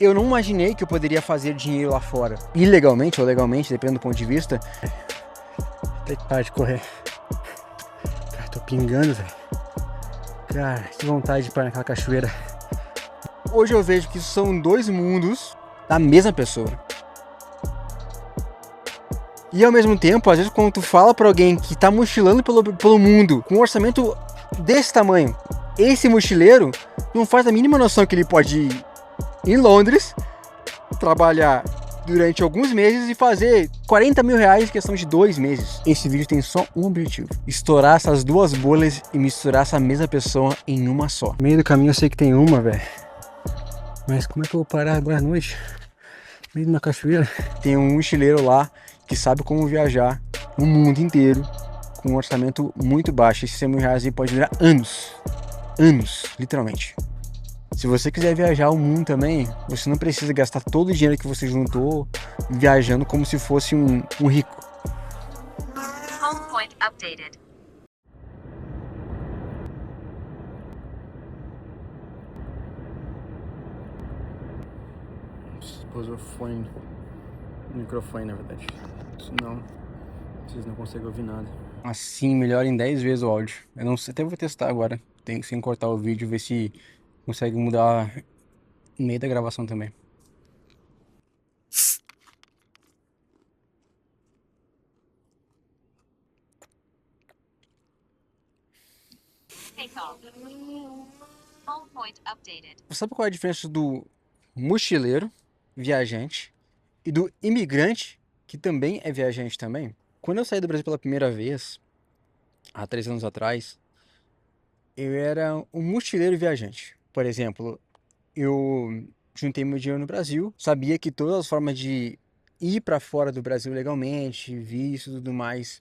Eu não imaginei que eu poderia fazer dinheiro lá fora, ilegalmente ou legalmente, dependendo do ponto de vista. Tem que parar de correr. Cara, tô pingando, velho. Cara, que vontade de parar naquela cachoeira. Hoje eu vejo que são dois mundos da mesma pessoa. E ao mesmo tempo, às vezes quando tu fala pra alguém que tá mochilando pelo mundo com um orçamento desse tamanho, esse mochileiro não faz a mínima noção que ele pode ir em Londres, trabalhar durante alguns meses e fazer 40 mil reais em questão de 2 meses. Esse vídeo tem só um objetivo: estourar essas duas bolhas e misturar essa mesma pessoa em uma só. No meio do caminho eu sei que tem uma, velho. Mas como é que eu vou parar agora à noite? No meio de uma cachoeira? Tem um mochileiro lá que sabe como viajar o mundo inteiro com um orçamento muito baixo. Esses 100 mil reais aí pode durar anos. Anos, literalmente. Se você quiser viajar o mundo também, você não precisa gastar todo o dinheiro que você juntou viajando como se fosse um rico. Home point updated. Pôs o fone, o microfone na verdade. Senão vocês não conseguem ouvir nada. Assim, melhora em 10 vezes o áudio. Eu não sei, até vou testar agora. Tem que sem cortar o vídeo, ver se consegue mudar no meio da gravação também. Take off. Home point updated. Sabe qual é a diferença do mochileiro, viajante, e do imigrante, que também é viajante também? Quando eu saí do Brasil pela primeira vez, há 3 anos atrás, eu era um mochileiro viajante. Por exemplo, eu juntei meu dinheiro no Brasil, sabia que todas as formas de ir para fora do Brasil legalmente, visto e tudo mais,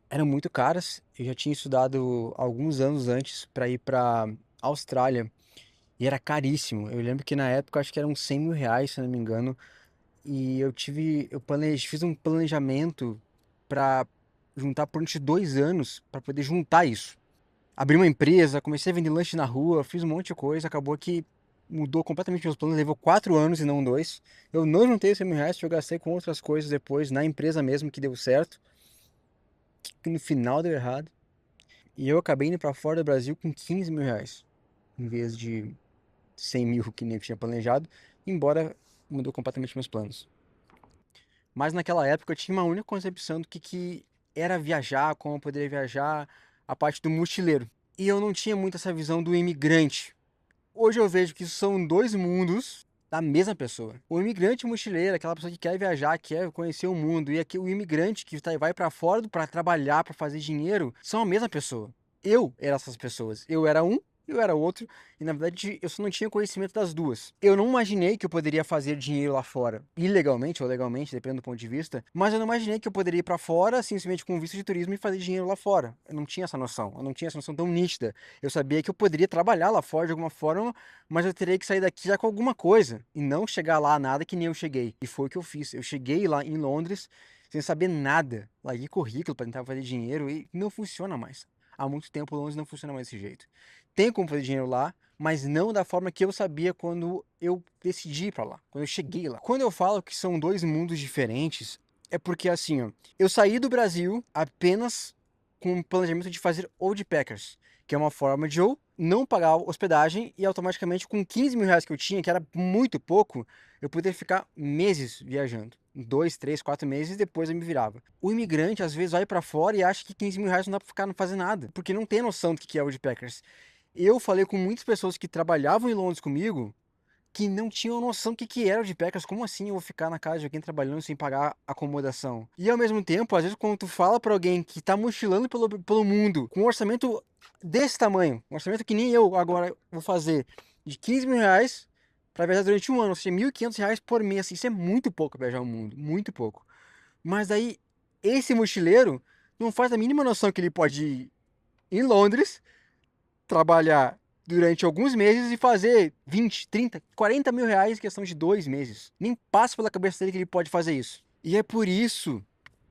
eram muito caras. Eu já tinha estudado alguns anos antes para ir para Austrália e era caríssimo. Eu lembro que na época acho que eram 100 mil reais, se não me engano. E fiz um planejamento para juntar por uns 2 anos para poder juntar isso. Abri uma empresa, comecei a vender lanche na rua, fiz um monte de coisa, acabou que mudou completamente meus planos, levou 4 anos e não 2. Eu não juntei os 100 mil reais, eu gastei com outras coisas depois, na empresa mesmo, que deu certo, que no final deu errado. E eu acabei indo para fora do Brasil com 15 mil reais, em vez de 100 mil que nem eu tinha planejado, embora mudou completamente meus planos. Mas naquela época eu tinha uma única concepção do que era viajar, como eu poderia viajar, a parte do mochileiro. E eu não tinha muito essa visão do imigrante. Hoje eu vejo que são dois mundos da mesma pessoa. O imigrante mochileiro, aquela pessoa que quer viajar, quer conhecer o mundo, e aqui o imigrante que vai para fora para trabalhar, para fazer dinheiro, são a mesma pessoa. Eu era essas pessoas. Eu era um, eu era outro, e na verdade eu só não tinha conhecimento das duas. Eu não imaginei que eu poderia fazer dinheiro lá fora, ilegalmente ou legalmente, dependendo do ponto de vista, mas eu não imaginei que eu poderia ir para fora, simplesmente com visto de turismo e fazer dinheiro lá fora. Eu não tinha essa noção, eu não tinha essa noção tão nítida. Eu sabia que eu poderia trabalhar lá fora de alguma forma, mas eu teria que sair daqui já com alguma coisa e não chegar lá nada que nem eu cheguei. E foi o que eu fiz. Eu cheguei lá em Londres sem saber nada. Larguei currículo para tentar fazer dinheiro e não funciona mais. Há muito tempo Londres não funciona mais desse jeito. Tem como fazer dinheiro lá, mas não da forma que eu sabia quando eu decidi ir para lá, quando eu cheguei lá. Quando eu falo que são dois mundos diferentes, é porque assim, ó, eu saí do Brasil apenas com o planejamento de fazer Old Packers, que é uma forma de eu não pagar hospedagem e automaticamente com 15 mil reais que eu tinha, que era muito pouco, eu poderia ficar meses viajando. 2, 3, 4 meses, depois eu me virava. O imigrante às vezes vai para fora e acha que 15 mil reais não dá para ficar não fazer nada, porque não tem noção do que é Woodpeckers. Eu falei com muitas pessoas que trabalhavam em Londres comigo que não tinham noção do que era Woodpeckers. Como assim eu vou ficar na casa de alguém trabalhando sem pagar acomodação? E ao mesmo tempo, às vezes quando tu fala para alguém que tá mochilando pelo mundo com um orçamento desse tamanho, um orçamento que nem eu agora vou fazer, de 15 mil reais para viajar durante um ano, ou seja, 1.500 reais por mês. Isso é muito pouco pra viajar o mundo, muito pouco. Mas aí, esse mochileiro não faz a mínima noção que ele pode ir em Londres, trabalhar durante alguns meses e fazer 20, 30, 40 mil reais em questão de 2 meses. Nem passa pela cabeça dele que ele pode fazer isso. E é por isso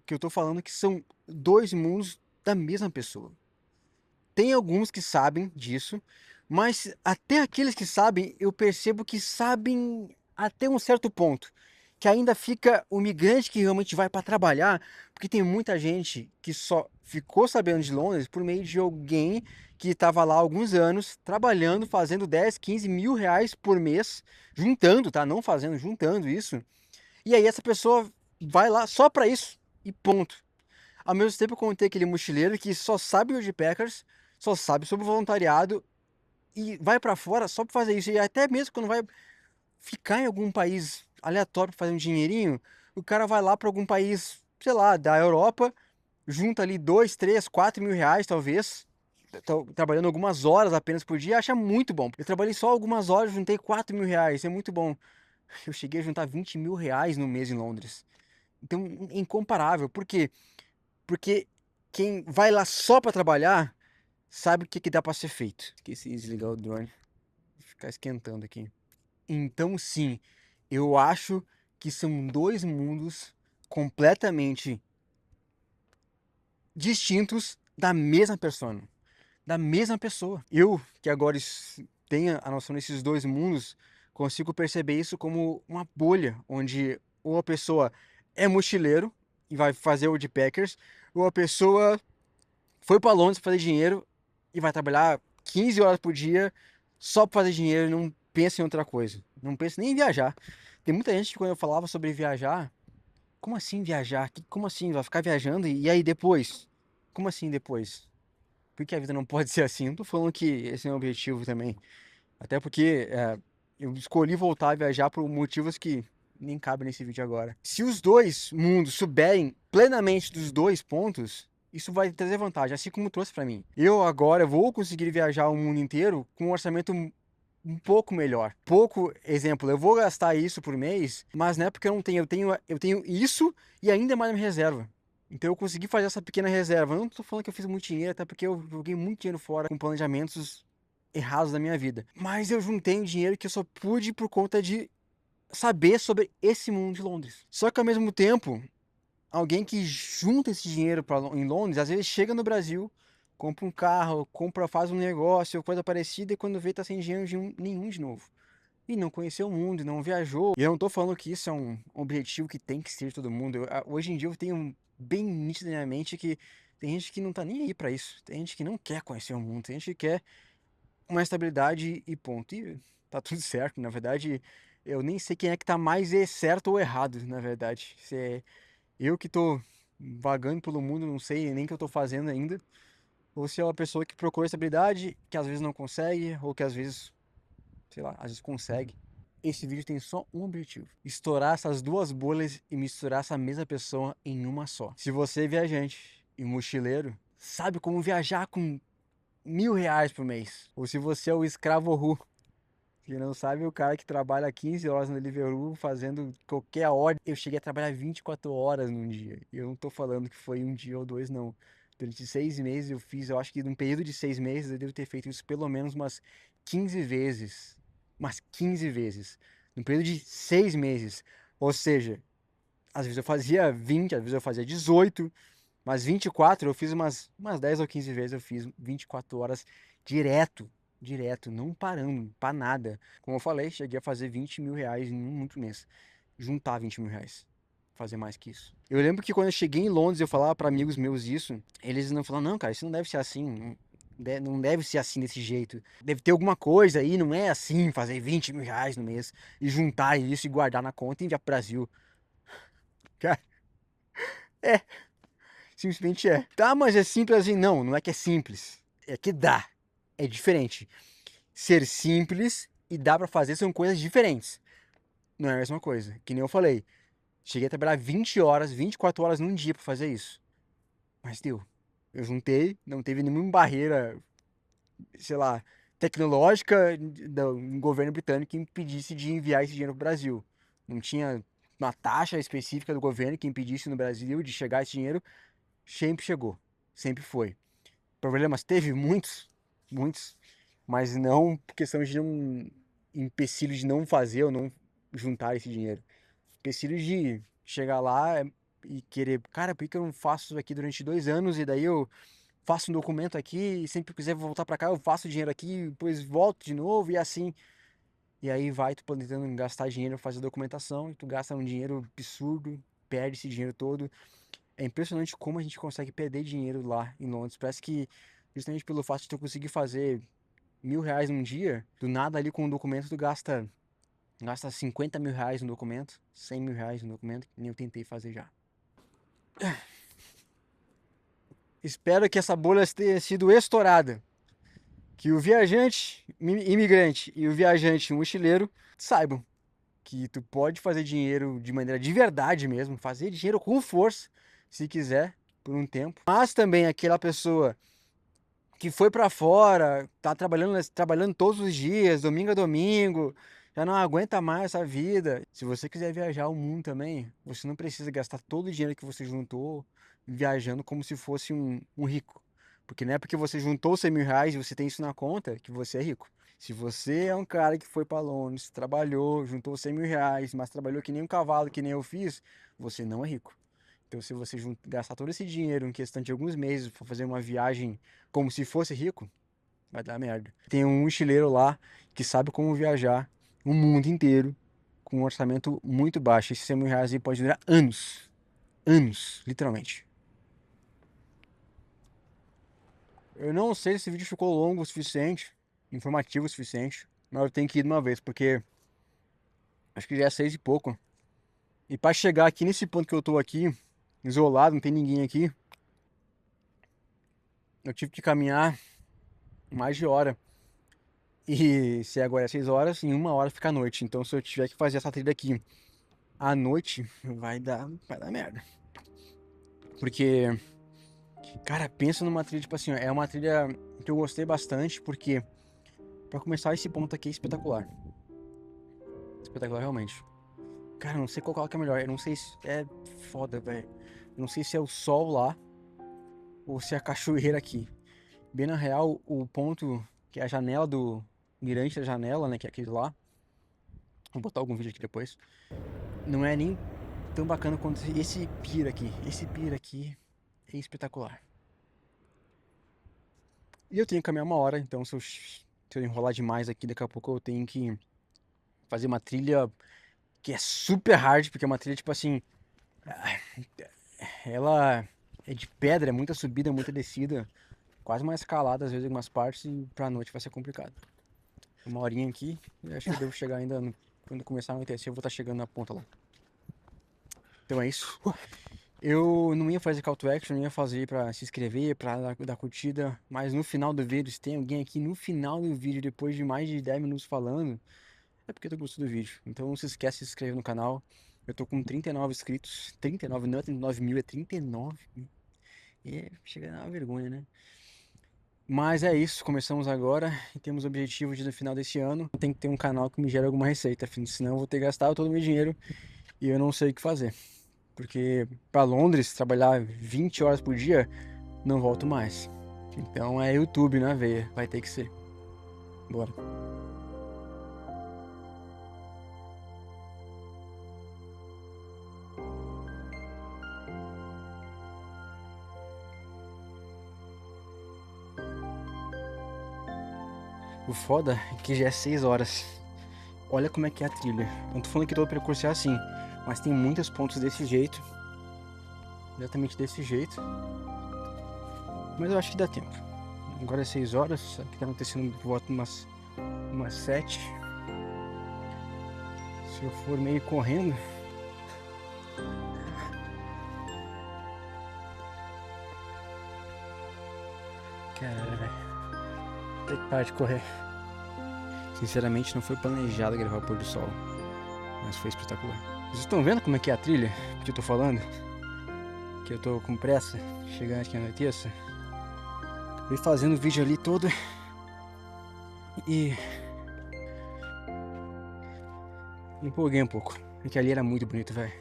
que eu tô falando que são dois mundos da mesma pessoa. Tem alguns que sabem disso, mas até aqueles que sabem, eu percebo que sabem até um certo ponto, que ainda fica o migrante que realmente vai para trabalhar, porque tem muita gente que só ficou sabendo de Londres por meio de alguém que estava lá há alguns anos, trabalhando, fazendo 10, 15 mil reais por mês, juntando, tá? Não fazendo, juntando isso. E aí essa pessoa vai lá só para isso e ponto. Ao mesmo tempo, eu contei aquele mochileiro que só sabe o de Packers, só sabe sobre voluntariado e vai para fora só para fazer isso. E até mesmo quando vai ficar em algum país aleatório pra fazer um dinheirinho, o cara vai lá para algum país, sei lá, da Europa, junta ali 2, 3, 4 mil reais talvez, trabalhando algumas horas apenas por dia, acha muito bom. Eu trabalhei só algumas horas, juntei 4 mil reais, é muito bom. Eu cheguei a juntar 20 mil reais no mês em Londres. Então, é incomparável. Por quê? Porque quem vai lá só para trabalhar sabe o que dá para ser feito. Esqueci de desligar o drone. Vou ficar esquentando aqui. Então, sim, eu acho que são dois mundos completamente distintos da mesma persona, da mesma pessoa. Eu, que agora tenho a noção desses dois mundos, consigo perceber isso como uma bolha, onde ou a pessoa é mochileiro e vai fazer o de Packers, ou a pessoa foi para Londres fazer dinheiro e vai trabalhar 15 horas por dia só para fazer dinheiro e não pensa em outra coisa. Não pensa nem em viajar. Tem muita gente que quando eu falava sobre viajar, como assim viajar? Como assim? Vai ficar viajando e aí depois? Como assim depois? Por que a vida não pode ser assim? Não tô falando que esse é o objetivo também. Até porque eu escolhi voltar a viajar por motivos que nem cabem nesse vídeo agora. Se os dois mundos souberem plenamente dos dois pontos, isso vai trazer vantagem, assim como trouxe para mim. Eu agora vou conseguir viajar o mundo inteiro com um orçamento um pouco melhor. Pouco, exemplo, eu vou gastar isso por mês, mas não é porque eu não tenho, eu tenho isso e ainda mais na minha reserva. Então eu consegui fazer essa pequena reserva. Eu não tô falando que eu fiz muito dinheiro, até porque eu joguei muito dinheiro fora com planejamentos errados da minha vida. Mas eu juntei um dinheiro que eu só pude por conta de saber sobre esse mundo de Londres. Só que ao mesmo tempo, alguém que junta esse dinheiro em Londres, às vezes chega no Brasil, compra um carro, faz um negócio, coisa parecida, e quando vê tá sem dinheiro nenhum de novo. E não conheceu o mundo, não viajou. E eu não tô falando que isso é um objetivo que tem que ser de todo mundo. Hoje em dia eu tenho bem nítido na minha mente que tem gente que não tá nem aí pra isso. Tem gente que não quer conhecer o mundo, tem gente que quer uma estabilidade e ponto. E tá tudo certo, na verdade, eu nem sei quem é que tá mais certo ou errado, na verdade. Se é eu que tô vagando pelo mundo, não sei nem o que eu tô fazendo ainda, ou se é uma pessoa que procura estabilidade, que às vezes não consegue, ou que às vezes, sei lá, às vezes consegue. Esse vídeo tem só um objetivo: estourar essas duas bolhas e misturar essa mesma pessoa em uma só. Se você é viajante e mochileiro, sabe como viajar com 1.000 reais por mês, ou se você é o escravo Ru, que não sabe, o cara que trabalha 15 horas no Deliveroo fazendo qualquer hora. Eu cheguei a trabalhar 24 horas num dia. E eu não tô falando que foi um dia ou dois, não. Durante 6 meses eu fiz, eu acho que num período de 6 meses eu devo ter feito isso pelo menos umas 15 vezes. Umas 15 vezes. Num período de 6 meses. Ou seja, às vezes eu fazia 20, às vezes eu fazia 18, mas 24 eu fiz umas 10 ou 15 vezes eu fiz 24 horas direto, direto, não parando, para nada. Como eu falei, cheguei a fazer 20 mil reais em um único mês. Juntar 20 mil reais. Fazer mais que isso. Eu lembro que quando eu cheguei em Londres, eu falava para amigos meus isso, eles não falavam, não, cara, isso não deve ser assim. Não deve ser assim desse jeito. Deve ter alguma coisa aí, não é assim, fazer 20 mil reais no mês e juntar isso e guardar na conta e enviar pro Brasil. Cara, é, simplesmente é. Tá, mas é simples assim? Não, não é que é simples. É que dá. É diferente. Ser simples e dá pra fazer são coisas diferentes. Não é a mesma coisa. Que nem eu falei. Cheguei a trabalhar 20 horas, 24 horas num dia pra fazer isso. Mas deu. Eu juntei, não teve nenhuma barreira, sei lá, tecnológica do governo britânico que impedisse de enviar esse dinheiro pro Brasil. Não tinha uma taxa específica do governo que impedisse no Brasil de chegar esse dinheiro. Sempre chegou. Sempre foi. Problemas teve muitos, muitos, mas não por questão de não empecilho de não fazer ou não juntar esse dinheiro. Empecilho de chegar lá e querer, cara, por que eu não faço isso aqui durante 2 anos e daí eu faço um documento aqui e sempre que quiser voltar para cá eu faço dinheiro aqui, depois volto de novo e assim. E aí vai tu tentando gastar dinheiro pra fazer documentação e tu gasta um dinheiro absurdo, perde esse dinheiro todo. É impressionante como a gente consegue perder dinheiro lá em Londres. Parece que justamente pelo fato de tu conseguir fazer R$ 1.000 num dia, do nada ali com um documento tu gasta 50 mil reais no documento, 100 mil reais no documento, que nem eu tentei fazer já. Espero que essa bolha tenha sido estourada. Que o viajante imigrante e o viajante mochileiro saibam que tu pode fazer dinheiro de maneira de verdade mesmo, fazer dinheiro com força, se quiser, por um tempo. Mas também aquela pessoa que foi pra fora, tá trabalhando todos os dias, domingo a domingo, já não aguenta mais essa vida. Se você quiser viajar o mundo também, você não precisa gastar todo o dinheiro que você juntou viajando como se fosse um rico. Porque não é porque você juntou 100 mil reais e você tem isso na conta que você é rico. Se você é um cara que foi para Londres, trabalhou, juntou 100 mil reais, mas trabalhou que nem um cavalo, que nem eu fiz, você não é rico. Então, se você gastar todo esse dinheiro em questão de alguns meses para fazer uma viagem como se fosse rico, vai dar merda. Tem um mochileiro lá que sabe como viajar o mundo inteiro com um orçamento muito baixo. Esses 100 mil reais aí pode durar anos. Anos, literalmente. Eu não sei se esse vídeo ficou longo o suficiente, informativo o suficiente, mas eu tenho que ir de uma vez, porque acho que já é 6 e pouco. E para chegar aqui nesse ponto que eu tô aqui, isolado, não tem ninguém aqui, eu tive que caminhar mais de hora. E se agora é 6 horas, em 1 hora fica a noite. Então se eu tiver que fazer essa trilha aqui à noite, vai dar merda. Porque, cara, pensa numa trilha, tipo assim, ó, é uma trilha que eu gostei bastante, porque pra começar esse ponto aqui é espetacular. Espetacular realmente. Cara, eu não sei qual que é melhor. Eu não sei se é foda, velho. Eu não sei se é o sol lá ou se é a cachoeira aqui. Bem na real, o ponto que é a janela do mirante da janela, né, que é aquele lá. Vou botar algum vídeo aqui depois. Não é nem tão bacana quanto esse pier aqui. Esse pier aqui é espetacular. E eu tenho que caminhar 1 hora, então se eu enrolar demais aqui, daqui a pouco eu tenho que fazer uma trilha que é super hard, porque é uma trilha tipo assim, ela é de pedra, é muita subida, muita descida, quase uma escalada às vezes em algumas partes, e pra noite vai ser complicado. 1 horinha aqui, eu acho que eu devo chegar ainda quando começar a anoitecer, eu vou estar chegando na ponta lá. Então é isso. Eu não ia fazer call to action, não ia fazer pra se inscrever, pra dar curtida, mas no final do vídeo, se tem alguém aqui no final do vídeo, depois de mais de 10 minutos falando, é porque tu gostou do vídeo. Então não se esquece de se inscrever no canal. Eu tô com 39 inscritos, 39, não é 39 mil, é 39 mil. E chega a dar uma vergonha, né? Mas é isso, começamos agora e temos o objetivo de no final desse ano tem que ter um canal que me gere alguma receita, senão eu vou ter que gastar todo o meu dinheiro e eu não sei o que fazer. Porque para Londres, trabalhar 20 horas por dia, não volto mais. Então é YouTube na veia, vai ter que ser. Bora. O foda é que já é 6 horas. Olha como é que é a trilha. Eu não tô falando que todo o percurso é assim, mas tem muitos pontos desse jeito. Exatamente desse jeito. Mas eu acho que dá tempo. Agora é 6 horas, aqui tá acontecendo por volta umas 7. Se eu for meio correndo. Caralho, velho. Tem que parar de correr. Sinceramente, não foi planejado gravar o pôr do sol, mas foi espetacular. Vocês estão vendo como é que é a trilha que eu tô falando? Que eu tô com pressa, chegando aqui na anoiteça. Fui fazendo o vídeo ali todo e me empolguei um pouco, porque ali era muito bonito, velho.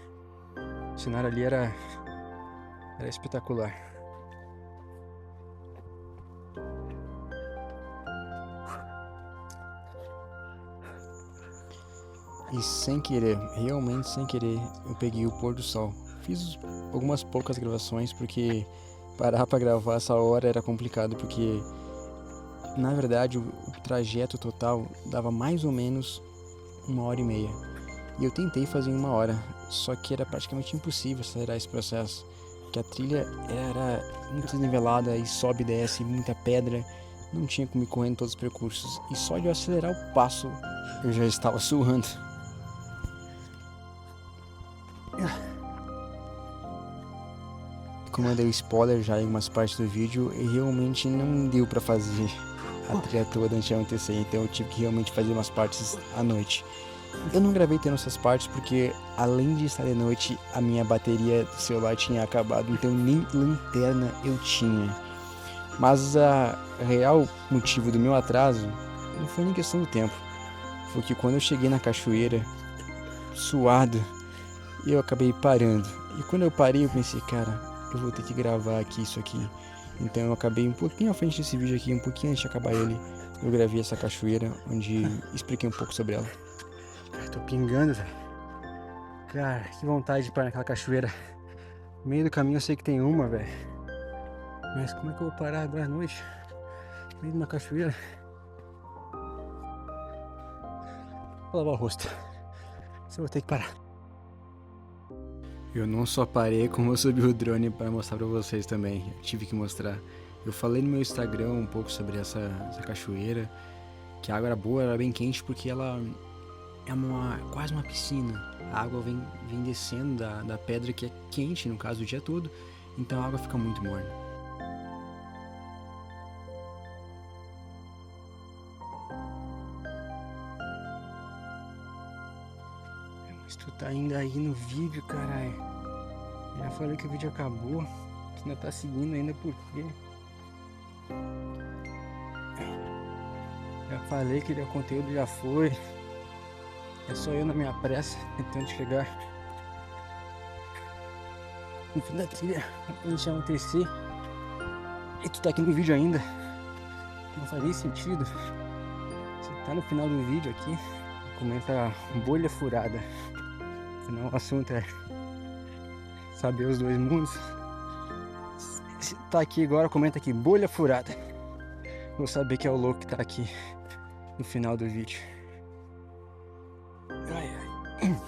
O cenário ali era espetacular. E sem querer, realmente sem querer, eu peguei o pôr do sol. Fiz algumas poucas gravações porque parar pra gravar essa hora era complicado, porque na verdade o trajeto total dava mais ou menos 1h30. E eu tentei fazer em 1 hora, só que era praticamente impossível acelerar esse processo, porque a trilha era muito desnivelada e sobe e desce, muita pedra, não tinha como ir correndo todos os percursos, e só de eu acelerar o passo eu já estava suando. Como eu dei spoiler já em algumas partes do vídeo, realmente não deu pra fazer a trilha toda antes de acontecer, então eu tive que realmente fazer umas partes à noite. Eu não gravei tendo essas partes porque, além de estar de noite, a minha bateria do celular tinha acabado, então nem lanterna eu tinha. Mas a real motivo do meu atraso não foi nem questão do tempo, foi que quando eu cheguei na cachoeira, suado, eu acabei parando. E quando eu parei, eu pensei, cara, eu vou ter que gravar aqui isso aqui. Então eu acabei um pouquinho à frente desse vídeo aqui, um pouquinho antes de acabar ele, eu gravei essa cachoeira, onde expliquei um pouco sobre ela. Cara, tô pingando, velho. Cara, que vontade de parar naquela cachoeira. No meio do caminho eu sei que tem uma, velho. Mas como é que eu vou parar agora à noite? No meio de uma cachoeira? Vou lavar o rosto. Você vou ter que parar. Eu não só parei, como eu subi o drone para mostrar para vocês também. Eu tive que mostrar. Eu falei no meu Instagram um pouco sobre essa cachoeira, que a água era boa, era bem quente, porque ela é quase uma piscina. A água vem descendo da pedra, que é quente, no caso, o dia todo, então a água fica muito morna. Mas tu tá ainda aí no vídeo, caralho. Já falei que o vídeo acabou. Tu ainda tá seguindo ainda por quê? Já falei que o conteúdo já foi. É só eu na minha pressa, tentando chegar no fim da trilha, antes de acontecer. E tu tá aqui no vídeo ainda. Não faz nem sentido. Você tá no final do vídeo aqui, comenta bolha furada. Afinal o assunto é saber os dois mundos. Se tá aqui agora, comenta aqui, bolha furada. Vou saber que é o louco que tá aqui no final do vídeo. Ai, ai.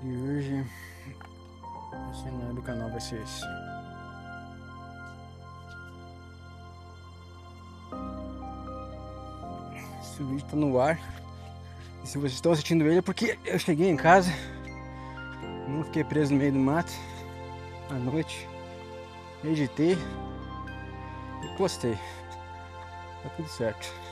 E hoje o cenário do canal vai ser esse. Esse vídeo tá no ar. E se vocês estão assistindo ele é porque eu cheguei em casa, não fiquei preso no meio do mato à noite. editei e postei. Tá tudo certo.